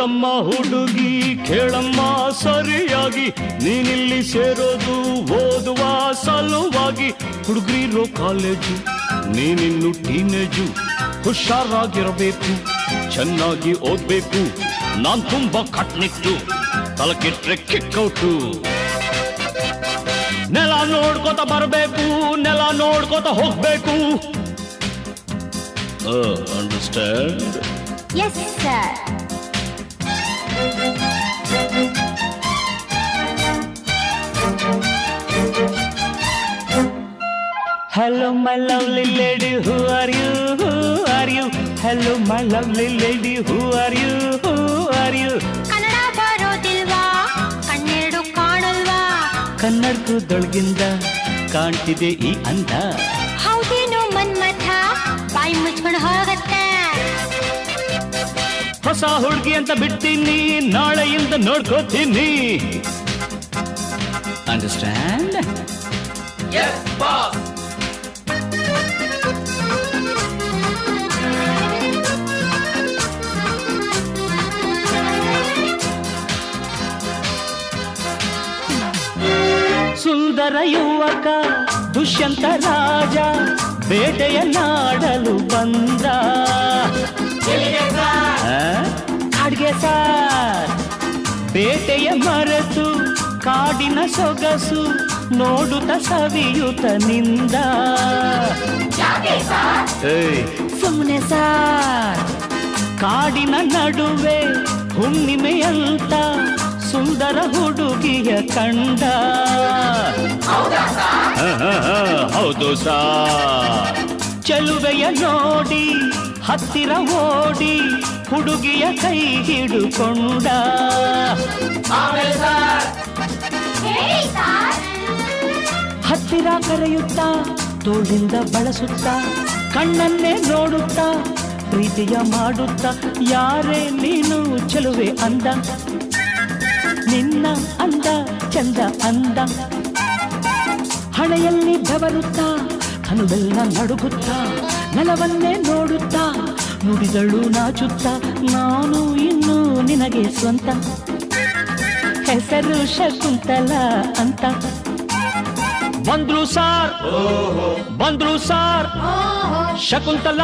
ಹೋಗಮ್ಮ ಹುಡುಗಿ ಕೇಳಮ್ಮ ಸರಿಯಾಗಿ, ನೀನಿಲ್ಲಿ ಸೇರೋದು ಓದುವ ಸಲುವಾಗಿ. ಹುಡುಗರಿರೋ ಕಾಲೇಜು, ನೀನಿನ್ನು ಟೀನೇಜು. ಹುಷಾರಾಗಿರಬೇಕು, ಚೆನ್ನಾಗಿ ಓದ್ಬೇಕು. ನಾನ್ ತುಂಬಾ ಕಟ್ನಿಟ್ಟು, ತಲಕಿಟ್ರೆ ಕಿಕ್ಕೌಟು. ನೆಲ ನೋಡ್ಕೋತ ಬರಬೇಕು, ನೆಲ ನೋಡ್ಕೋತ ಹೋಗ್ಬೇಕು. Understand? Yes sir. Hello my lovely lady, who are you? Who are you? Hello my lovely lady, who are you? Who are you? Kannada ಬರೋದಿಲ್ವಾ, ಕಣ್ಣೆರಡು ಕಾಣಲ್ವಾ? ಕನ್ನಡಕದೊಳಗಿಂದ ಕಾಣ್ತಿದೆ ಈ ಅಂದ. ಹೌದೇನು ಮನ್ಮಥ, ಬಾಯಿ ಮುಚ್ಕೊಂಡು ಹೋಗತ್ತೆ. ಹೊಸ ಹುಡುಗಿ ಅಂತ ಬಿಡ್ತೀನಿ, ನಾಳೆಯಿಂದ ನೋಡ್ಕೋತೀನಿ. ಅಂಡರ್ಸ್ಟ್ಯಾಂಡ್? Yes, boss. ಸುಂದರ ಯುವಕ ದುಷ್ಯಂತ ರಾಜ ಬೇಟೆಯ ನಾಡಲು ಬಂದ. ಕಾಡ್ಗೆ ಸಾರ್ ಬೇಟೆಯ ಮರೆತು ಕಾಡಿನ ಸೊಗಸು ನೋಡುತ್ತ ಸವಿಯುತ ನಿಂದ. ಸುಮ್ಮನೆ ಸಾರ್ ಕಾಡಿನ ನಡುವೆ ಹುಣ್ಣಿಮೆಯಂತ ಸುಂದರ ಹುಡುಗಿಯ ಕಂಡ. ಹೌದು ಸಾರ್. ಚೆಲುವೆಯ ನೋಡಿ ಹತ್ತಿರ ಓಡಿ ಹುಡುಗಿಯ ಕೈ ಹಿಡುಕೊಂಡ. ಹತ್ತಿರ ಕರೆಯುತ್ತಾ ತೋಳಿಂದ ಬಳಸುತ್ತಾ ಕಣ್ಣನ್ನೇ ನೋಡುತ್ತಾ ಪ್ರೀತಿಯ ಮಾಡುತ್ತಾ, ಯಾರೇ ನೀನು ಚೆಲುವೆ ಅಂದ, ನಿನ್ನ ಅಂದ ಚಂದ ಅಂದ. ಹಣೆಯಲ್ಲಿ ಬೆವರುತ್ತಾ ಕನುವೆಲ್ಲ ನಡುಗುತ್ತಾ ನೆಲವನ್ನೇ ನೋಡುತ್ತಾ ನುಡಿದಳು ನಾಚುತ್ತಾ, ನಾನು ಇನ್ನು ನಿನಗೆ ಸ್ವಂತ, ಹೆಸರು ಶಕುಂತಲ ಅಂತ. ಬಂದ್ರು ಸಾರ್, ಬಂದ್ರು ಸಾರ್, ಶಕುಂತಲ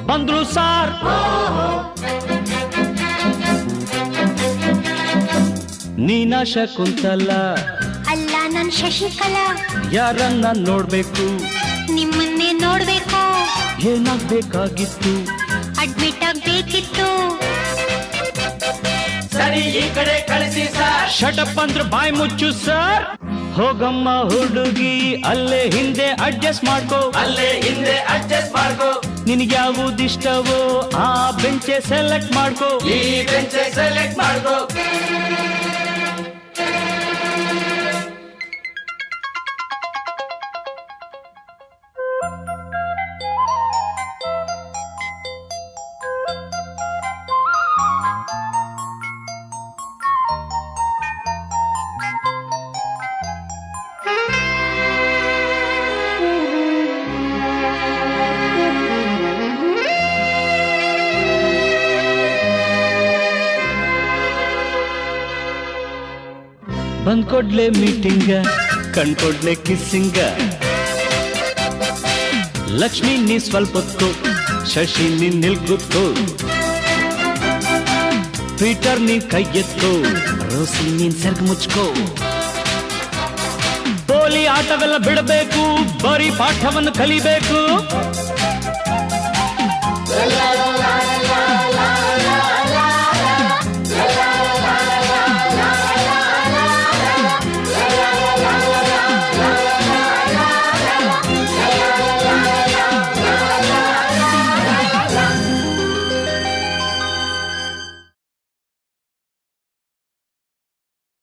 ಬಂದ್ರು ಸಾರ್. ನೀನಾ ಶಕುಂತಲ? ಅಲ್ಲ, ನನ್ ಶಶಿಕಲಾ. ಯಾರನ್ನ ನೋಡ್ಬೇಕು? ನಿಮ್ಮನ್ನೇ ನೋಡ್ಬೇಕು. ಏನಾಗ್ಬೇಕಾಗಿತ್ತು? ಅಡ್ಮಿಟ್ ಆಗ್ಬೇಕಿತ್ತು. ಸರಿ, ಈ ಕಡೆ ಕಳಿಸಿ ಸರ್. ಶಟಪ್ ಅಂದ್ರೆ ಬಾಯಿ ಮುಚ್ಚು ಸರ್. ಹೋಗಮ್ಮ ಹುಡುಗಿ ಅಲ್ಲೇ ಹಿಂದೆ ಅಡ್ಜಸ್ಟ್ ಮಾಡ್ಕೋ, ಅಲ್ಲೇ ಹಿಂದೆ ಅಡ್ಜಸ್ಟ್ ಮಾಡ್ಕೋ. ನಿನಗ್ಯಾವುದಿಷ್ಟವೋ ಆ ಬೆಂಚೆ ಸೆಲೆಕ್ಟ್ ಮಾಡ್ಕೋ. ಈ ಬೆಂಚ್ ಸೆಲೆಕ್ಟ್ ಮಾಡ್ಕೋ. ಬಂದ್ಕೊಡ್ಲೆ ಮೀಟಿಂಗ, ಕಣ್ಕೊಡ್ಲೆ ಕಿಸ್ಸಿಂಗ. ಲಕ್ಷ್ಮಿ ನೀ ಸ್ವಲ್ಪ ಹೊತ್ತು, ಶಶಿ ನೀ ನಿಲ್ಗುತ್ತು, ಪೀಟರ್ ನೀ ಕೈ ಎತ್ತು, ರೋಸಿ ನೀನ್ ಸರ್ಗ್ ಮುಚ್ಕೋ. ಪೋಲಿ ಆಟವೆಲ್ಲ ಬಿಡಬೇಕು, ಬರೀ ಪಾಠವನ್ನು ಕಲಿಬೇಕು.